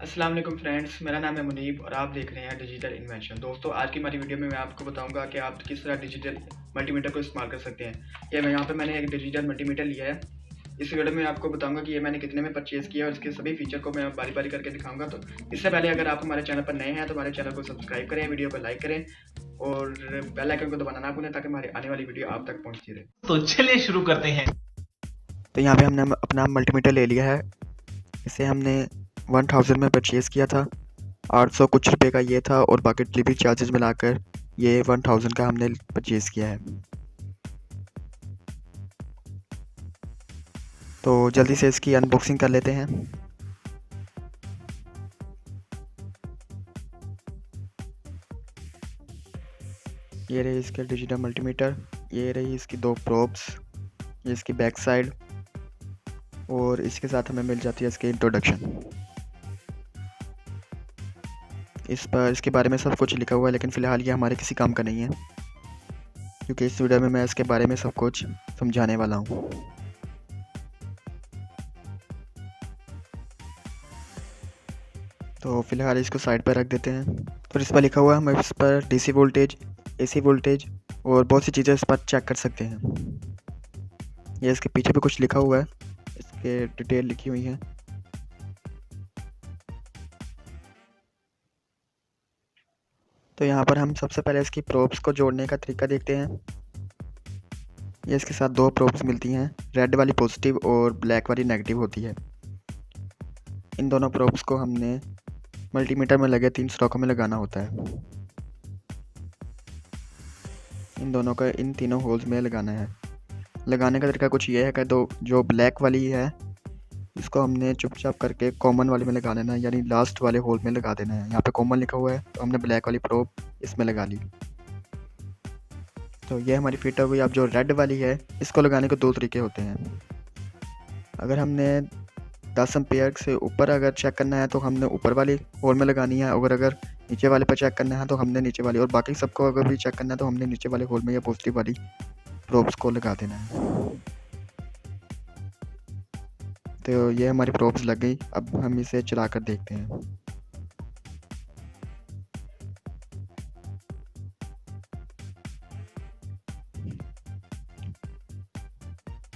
अस्सलाम वालेकुम फ्रेंड्स, मेरा नाम है मुनीब और आप देख रहे हैं डिजिटल इन्वेंशन। दोस्तों, आज की हमारी वीडियो में मैं आपको बताऊंगा कि आप किस तरह डिजिटल मल्टीमीटर को इस्तेमाल कर सकते हैं। ये मैं यहाँ पे मैंने एक डिजिटल मल्टीमीटर लिया है। इस वीडियो में आपको बताऊंगा कि ये मैंने कितने में परचेज़ किया और इसके सभी फीचर को मैं बारी बारी करके दिखाऊंगा। तो इससे पहले अगर आप हमारे चैनल पर नए हैं तो हमारे चैनल को सब्सक्राइब करें, वीडियो को लाइक करें और बेल आइकन को दबाना ना भूलें ताकि हमारी आने वाली वीडियो आप तक पहुँचती रहे। तो चलिए शुरू करते हैं। तो यहाँ पे हमने अपना मल्टीमीटर ले लिया है। इसे हमने 1000 में परचेज़ किया था। 800 कुछ रुपए का ये था और बाकी डिलीवरी चार्जेस मिलाकर ये 1000 का हमने परचेज़ किया है। तो जल्दी से इसकी अनबॉक्सिंग कर लेते हैं। ये रही इसके डिजिटल मल्टीमीटर, ये रही इसकी दो प्रोब्स, ये इसकी बैक साइड और इसके साथ हमें मिल जाती है इसकी इंट्रोडक्शन। इस पर इसके बारे में सब कुछ लिखा हुआ है, लेकिन फ़िलहाल ये हमारे किसी काम का नहीं है क्योंकि इस वीडियो में मैं इसके बारे में सब कुछ समझाने वाला हूँ। तो फ़िलहाल इसको साइड पर रख देते हैं। तो इस पर लिखा हुआ है हम इस पर डीसी वोल्टेज, एसी वोल्टेज और बहुत सी चीज़ें इस पर चेक कर सकते हैं। ये इसके पीछे भी कुछ लिखा हुआ है, इसके डिटेल लिखी हुई है। तो यहाँ पर हम सबसे पहले इसकी प्रोब्स को जोड़ने का तरीका देखते हैं। ये इसके साथ दो प्रोब्स मिलती हैं, रेड वाली पॉजिटिव और ब्लैक वाली नेगेटिव होती है। इन दोनों प्रोब्स को हमने मल्टीमीटर में लगे 3 स्टॉकों में लगाना होता है। इन दोनों का इन तीनों होल्स में लगाना है। लगाने का तरीका कुछ ये है कि जो ब्लैक वाली है इसको हमने चुपचाप करके कॉमन वाले में लगा लेना है, यानी लास्ट वाले होल में लगा देना है। यहाँ पे कॉमन लिखा हुआ है तो हमने ब्लैक वाली प्रोब इसमें लगा ली। तो ये हमारी फिट हो गई। अब जो रेड वाली है इसको लगाने के 2 तरीके होते हैं। अगर हमने 10 एम्पेयर से ऊपर अगर चेक करना है तो हमने ऊपर वाली होल में लगानी है, और अगर नीचे वाले पर चेक करना है तो हमने नीचे वाली, और बाकी सबको अगर भी चेक करना है तो हमने नीचे वाले होल में या पॉजिटिव वाली प्रोब्स को लगा देना है। तो ये हमारी प्रोब्स लग गई। अब हम इसे चला कर देखते हैं।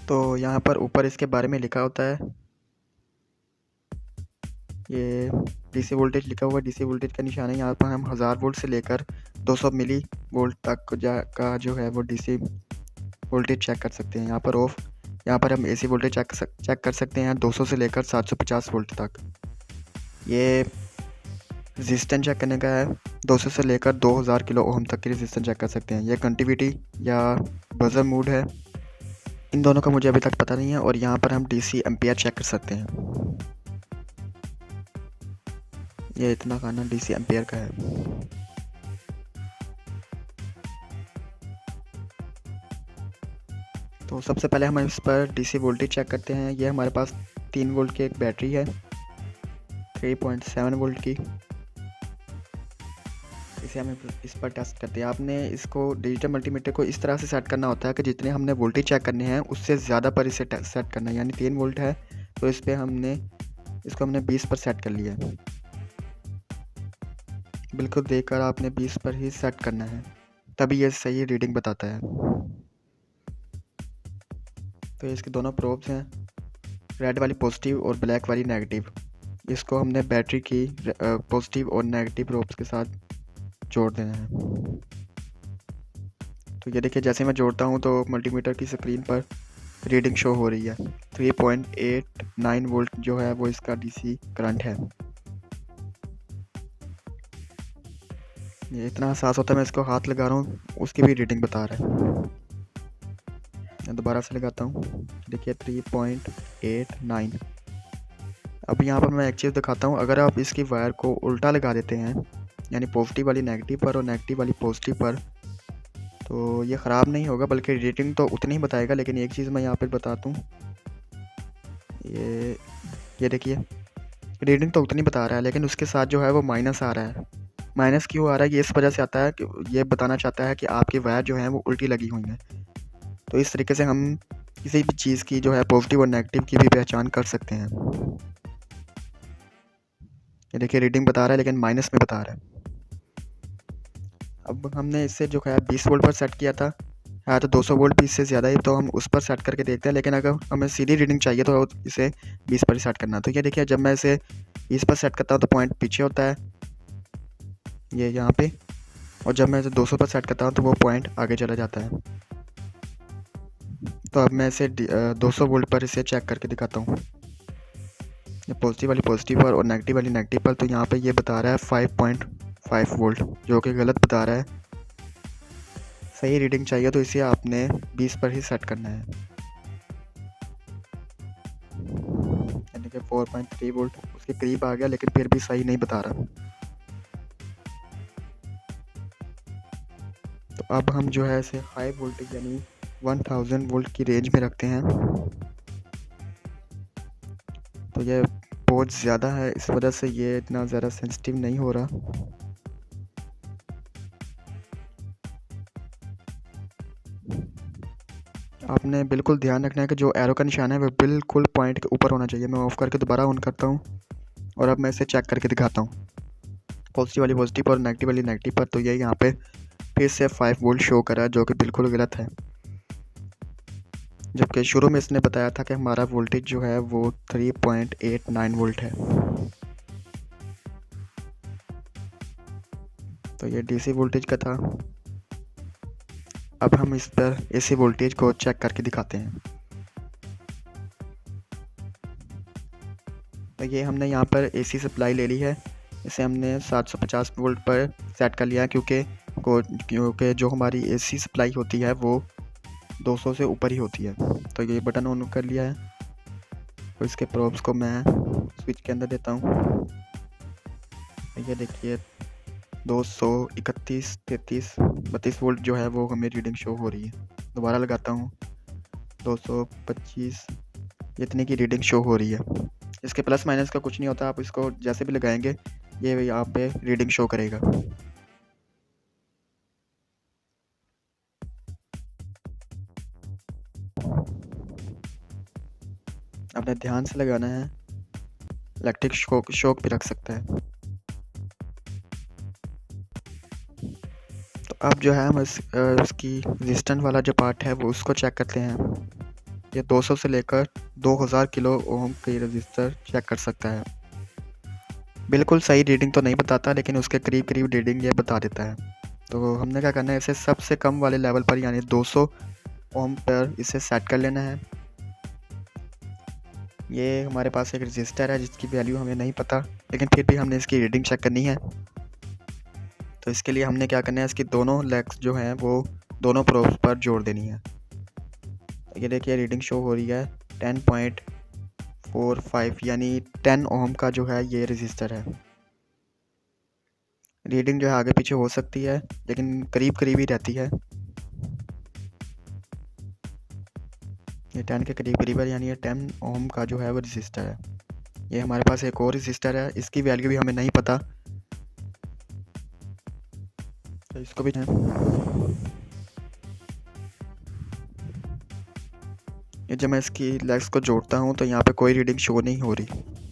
तो यहाँ पर ऊपर इसके बारे में लिखा होता है, ये डीसी वोल्टेज लिखा हुआ है। डीसी वोल्टेज का निशान है। यहाँ पर हम 1000 वोल्ट से लेकर 200 मिली वोल्ट तक का जो है वो डीसी वोल्टेज चेक कर सकते हैं। यहाँ पर हम एसी वोल्टेज चेक कर सकते हैं 200 से लेकर 750 वोल्ट तक। ये रेजिस्टेंस चेक करने का है, 200 से लेकर 2000 किलो ओम तक की रेजिस्टेंस चेक कर सकते हैं। ये कंटिविटी या बजर मोड है, इन दोनों का मुझे अभी तक पता नहीं है। और यहाँ पर हम डीसी एम्पियर चेक कर सकते हैं। ये इतना खाना डीसी एम्पियर का है। तो सबसे पहले हम इस पर डीसी वोल्टेज चेक करते हैं। ये हमारे पास 3 वोल्ट की एक बैटरी है, 3.7 वोल्ट की। इसे हम इस पर टेस्ट करते हैं। आपने इसको डिजिटल मल्टीमीटर को इस तरह से सेट करना होता है कि जितने हमने वोल्टेज चेक करने हैं उससे ज़्यादा पर इसे सेट करना है। यानी 3 वोल्ट है तो इस पर हमने 20 पर सेट कर लिया है। बिल्कुल देखकर आपने 20 पर ही सेट करना है, तभी ये सही रीडिंग बताता है। तो इसके दोनों प्रोब्स हैं, रेड वाली पॉजिटिव और ब्लैक वाली नेगेटिव। इसको हमने बैटरी की पॉजिटिव और नेगेटिव प्रोब्स के साथ जोड़ देना है। तो ये देखिए, जैसे मैं जोड़ता हूँ तो मल्टीमीटर की स्क्रीन पर रीडिंग शो हो रही है। 3.89 वोल्ट जो है वो इसका डीसी करंट है। ये इतना एहसास होता है, मैं इसको हाथ लगा रहा हूँ उसकी भी रीडिंग बता रहा है। मैं दोबारा से लगाता हूँ, देखिए 3.89। अब यहाँ पर मैं एक चीज़ दिखाता हूँ। अगर आप इसकी वायर को उल्टा लगा देते हैं, यानी पॉजिटिव वाली नेगेटिव पर और नेगेटिव वाली पॉजिटिव पर, तो ये ख़राब नहीं होगा बल्कि रीडिंग तो उतनी ही बताएगा। लेकिन एक चीज़ मैं यहाँ पर बताता हूँ, ये देखिए रीडिंग तो उतनी बता रहा है लेकिन उसके साथ जो है वो माइनस आ रहा है। माइनस क्यों आ रहा है? ये इस वजह से आता है कि ये बताना चाहता है कि आपकी वायर जो है वो उल्टी लगी हुई है। तो इस तरीके से हम किसी भी चीज़ की जो है पॉजिटिव और नेगेटिव की भी पहचान कर सकते हैं। ये देखिए रीडिंग बता रहा है लेकिन माइनस में बता रहा है। अब हमने इसे जो है 20 वोल्ट पर सेट किया था, हाँ तो 200 वोल्ट भी इससे ज़्यादा है, तो हम उस पर सेट करके देखते हैं। लेकिन अगर हमें सीधी रीडिंग चाहिए तो इसे 20 पर ही सेट करना है। तो ये देखिए जब मैं इसे 20 पर सेट करता हूँ तो पॉइंट पीछे होता है ये यहाँ पे, और जब मैं इसे 200 पर सेट करता हूँ तो वो पॉइंट आगे चला जाता है। तो अब मैं इसे 200 वोल्ट पर इसे चेक करके दिखाता हूँ। ये पॉजिटिव वाली पॉजिटिव पर और नेगेटिव वाली नेगेटिव पर, तो यहाँ पे ये बता रहा है 5.5 वोल्ट, जो कि गलत बता रहा है। सही रीडिंग चाहिए तो इसे आपने 20 पर ही सेट करना है। यानी कि 4.3 वोल्ट उसके करीब आ गया, लेकिन फिर भी सही नहीं बता रहा। तो अब हम जो है इसे हाई वोल्टेज यानी 1000 वोल्ट की रेंज में रखते हैं। तो ये बहुत ज़्यादा है, इस वजह से ये इतना ज़्यादा सेंसिटिव नहीं हो रहा। आपने बिल्कुल ध्यान रखना है कि जो एरो का निशान है वो बिल्कुल पॉइंट के ऊपर होना चाहिए। मैं ऑफ़ करके दोबारा ऑन करता हूँ और अब मैं इसे चेक करके दिखाता हूँ पॉजिटिव वाली पॉजिटिव पर और नेगेटिव वाली नेगेटिव पर। तो ये यहाँ पे फिर से 5 वोल्ट शो कर रहा है, जो कि बिल्कुल गलत है। जबकि शुरू में इसने बताया था कि हमारा वोल्टेज जो है वो 3.89 वोल्ट है। तो ये डीसी वोल्टेज का था। अब हम इस पर एसी वोल्टेज को चेक करके दिखाते हैं। तो ये हमने यहाँ पर एसी सप्लाई ले ली है, इसे हमने 750 वोल्ट पर सेट कर लिया है, क्योंकि जो हमारी एसी सप्लाई होती है वो 200 से ऊपर ही होती है। तो ये बटन ऑन कर लिया है, तो इसके प्रोब्स को मैं स्विच के अंदर देता हूँ। ये देखिए 231, 33, 32 वोल्ट जो है वो हमें रीडिंग शो हो रही है। दोबारा लगाता हूँ 225, इतने की रीडिंग शो हो रही है। इसके प्लस माइनस का कुछ नहीं होता, आप इसको जैसे भी लगाएंगे ये यहाँ पे रीडिंग शो करेगा। आपने ध्यान से लगाना है, इलेक्ट्रिक शॉक भी रख सकता है। तो अब जो है हम उसकी रेजिस्टेंस वाला जो पार्ट है वो उसको चेक करते हैं। ये 200 से लेकर 2000 किलो ओम की रजिस्टर चेक कर सकता है। बिल्कुल सही रीडिंग तो नहीं बताता, लेकिन उसके करीब करीब रीडिंग ये बता देता है। तो हमने क्या करना है, इसे सबसे कम वाले लेवल पर यानी 200 ओम पर इसे सेट कर लेना है। ये हमारे पास एक रजिस्टर है जिसकी वैल्यू हमें नहीं पता, लेकिन फिर भी हमने इसकी रीडिंग चेक करनी है। तो इसके लिए हमने क्या करना है, इसकी दोनों लेग्स जो हैं वो दोनों प्रोब्स पर जोड़ देनी है। ये देखिए रीडिंग शो हो रही है 10.45 यानी 10 ओम का जो है ये रजिस्टर है। रीडिंग जो है आगे पीछे हो सकती है, लेकिन करीब करीब ही रहती है। ये 10 के करीब करीब है, यानी ये 10 ओम का जो है वो रजिस्टर है। ये हमारे पास एक और रजिस्टर है, इसकी वैल्यू भी हमें नहीं पता, तो इसको भी ये जब मैं इसकी लेग्स को जोड़ता हूँ तो यहाँ पे कोई रीडिंग शो नहीं हो रही।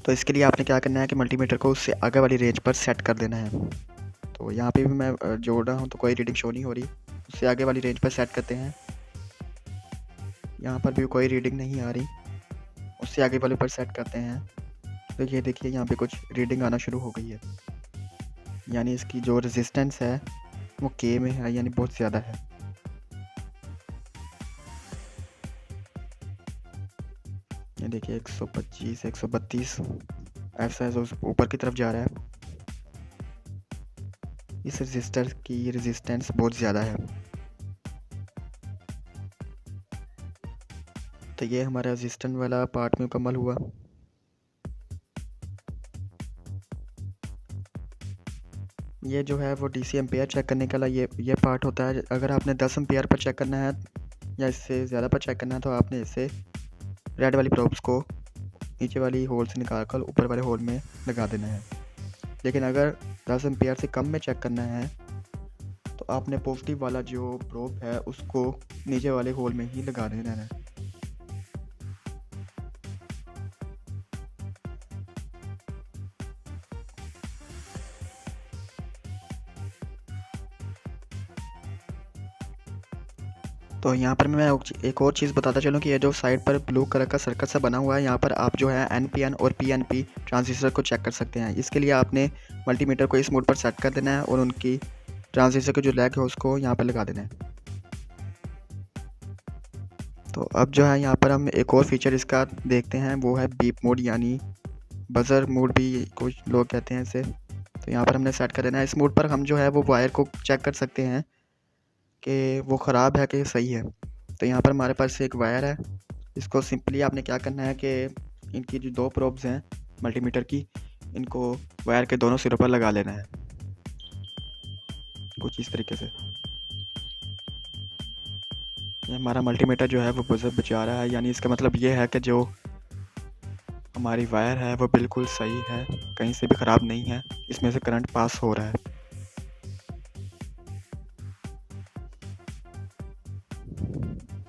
तो इसके लिए आपने क्या करना है कि मल्टीमीटर को उससे आगे वाली रेंज पर सेट कर देना है। तो यहाँ पे भी मैं जोड़ रहा हूँ तो कोई रीडिंग शो नहीं हो रही, उससे आगे वाली रेंज पर सेट करते हैं। यहाँ पर भी कोई रीडिंग नहीं आ रही, उससे आगे वाले पर सेट करते हैं। तो ये देखिए यहाँ पे कुछ रीडिंग आना शुरू हो गई है, यानी इसकी जो रेजिस्टेंस है वो के में है, यानी बहुत ज़्यादा है। ये देखिए 125, 132 ऐसा ऊपर की तरफ जा रहा है। इस रजिस्टर की रेजिस्टेंस बहुत ज़्यादा है। तो ये हमारा रेजिस्टेंस वाला पार्ट मुकम्मल हुआ। ये जो है वो डीसी एम्पेयर चेक करने का ये पार्ट होता है। अगर आपने 10 एम्पेयर पर चेक करना है या इससे ज़्यादा पर चेक करना है तो आपने इसे रेड वाली प्रोब्स को नीचे वाली होल से निकाल कर ऊपर वाले होल में लगा देना है। लेकिन अगर 10 एम्पेयर से कम में चेक करना है तो आपने पॉजिटिव वाला जो प्रोब है उसको नीचे वाले होल में ही लगा देना है। तो यहाँ पर मैं एक और चीज़ बताता चलूँ कि ये जो साइड पर ब्लू कलर का सर्कल सा बना हुआ है, यहाँ पर आप जो है NPN और PNP ट्रांजिस्टर को चेक कर सकते हैं। इसके लिए आपने मल्टीमीटर को इस मोड पर सेट कर देना है और उनकी ट्रांजिस्टर के जो लैग है उसको यहाँ पर लगा देना है। तो अब जो है यहाँ पर हम एक और फीचर इसका देखते हैं, वो है बीप मोड, यानी बज़र मोड भी कुछ लोग कहते हैं इसे। तो यहाँ पर हमने सेट कर देना है। इस मोड पर हम जो है वो वायर को चेक कर सकते हैं कि वो ख़राब है कि सही है। तो यहाँ पर हमारे पास एक वायर है, इसको सिंपली आपने क्या करना है कि इनकी जो 2 प्रोब्स हैं मल्टीमीटर की, इनको वायर के दोनों सिरों पर लगा लेना है कुछ इस तरीके से। ये हमारा मल्टीमीटर जो है वो बज़र बजा रहा है, यानी इसका मतलब ये है कि जो हमारी वायर है वो बिल्कुल सही है, कहीं से भी ख़राब नहीं है, इसमें से करंट पास हो रहा है।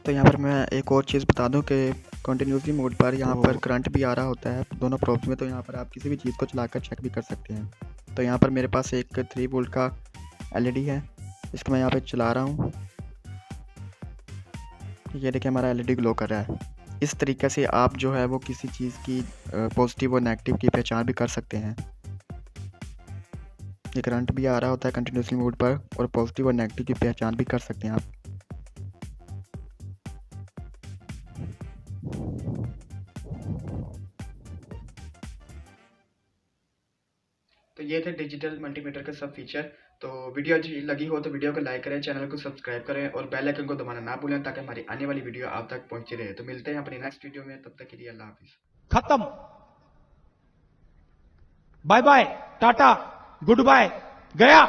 तो यहाँ पर मैं एक और चीज़ बता दूं कि कंटिन्यूसली मोड पर यहाँ पर करंट भी आ रहा होता है दोनों प्रोब्स में, तो यहाँ पर आप किसी भी चीज़ को चलाकर चेक भी कर सकते हैं। तो यहाँ पर मेरे पास एक 3 वोल्ट का LED है, इसको मैं यहाँ पे चला रहा हूँ। ये देखिए हमारा LED ग्लो कर रहा है। इस तरीके से आप जो है वो किसी चीज़ की पॉजिटिव और नेगेटिव की पहचान भी कर सकते हैं। ये करंट भी आ रहा होता है कंटिन्यूसली मोड पर और पॉजिटिव और नेगेटिव की पहचान भी कर सकते हैं आप। तो ये थे डिजिटल मल्टीमीटर के सब फीचर। तो वीडियो अच्छी लगी हो तो वीडियो को लाइक करें, चैनल को सब्सक्राइब करें और बेल आइकन को दबाना ना भूलें ताकि हमारी आने वाली वीडियो आप तक पहुंचती रहे। तो मिलते हैं अपनी नेक्स्ट वीडियो में, तब तक के लिए अल्लाह हाफिज़। खत्म, bye bye, tata, good bye, गया।